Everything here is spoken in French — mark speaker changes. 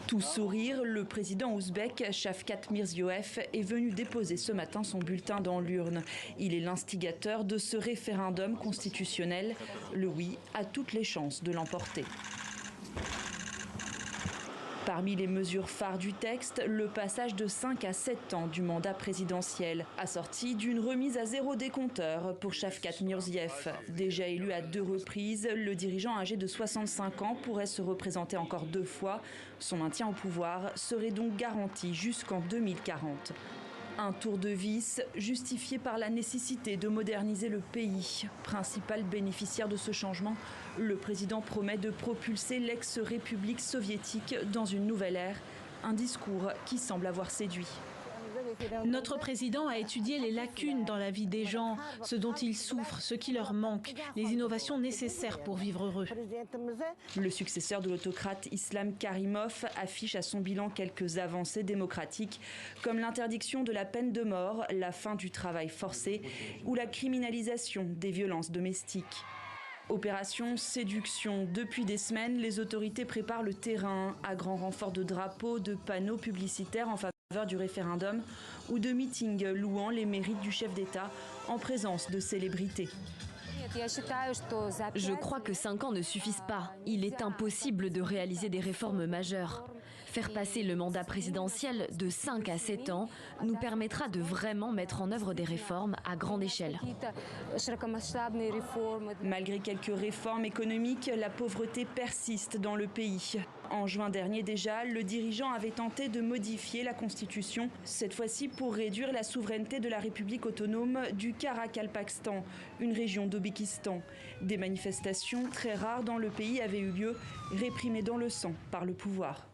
Speaker 1: Tout sourire, le président ouzbek Shavkat Mirziyoyev est venu déposer ce matin son bulletin dans l'urne. Il est l'instigateur de ce référendum constitutionnel. Le oui a toutes les chances de l'emporter. Parmi les mesures phares du texte, le passage de 5 à 7 ans du mandat présidentiel, assorti d'une remise à zéro des compteurs pour Shavkat Mirziyoyev. Déjà élu à 2 reprises, le dirigeant âgé de 65 ans pourrait se représenter encore 2 fois. Son maintien au pouvoir serait donc garanti jusqu'en 2040. Un tour de vis justifié par la nécessité de moderniser le pays. Principal bénéficiaire de ce changement, le président promet de propulser l'ex-république soviétique dans une nouvelle ère. Un discours qui semble avoir séduit.
Speaker 2: Notre président a étudié les lacunes dans la vie des gens, ce dont ils souffrent, ce qui leur manque, les innovations nécessaires pour vivre heureux.
Speaker 1: Le successeur de l'autocrate Islam Karimov affiche à son bilan quelques avancées démocratiques, comme l'interdiction de la peine de mort, la fin du travail forcé ou la criminalisation des violences domestiques. Opération séduction. Depuis des semaines, les autorités préparent le terrain à grand renfort de drapeaux, de panneaux publicitaires en faveur du référendum ou de meetings louant les mérites du chef d'État en présence de célébrités.
Speaker 3: Je crois que 5 ans ne suffisent pas. Il est impossible de réaliser des réformes majeures. Faire passer le mandat présidentiel de 5 à 7 ans nous permettra de vraiment mettre en œuvre des réformes à grande échelle.
Speaker 1: Malgré quelques réformes économiques, la pauvreté persiste dans le pays. En juin dernier déjà, le dirigeant avait tenté de modifier la Constitution, cette fois-ci pour réduire la souveraineté de la République autonome du Karakalpakstan, une région d'Ouzbékistan. Des manifestations très rares dans le pays avaient eu lieu, réprimées dans le sang par le pouvoir.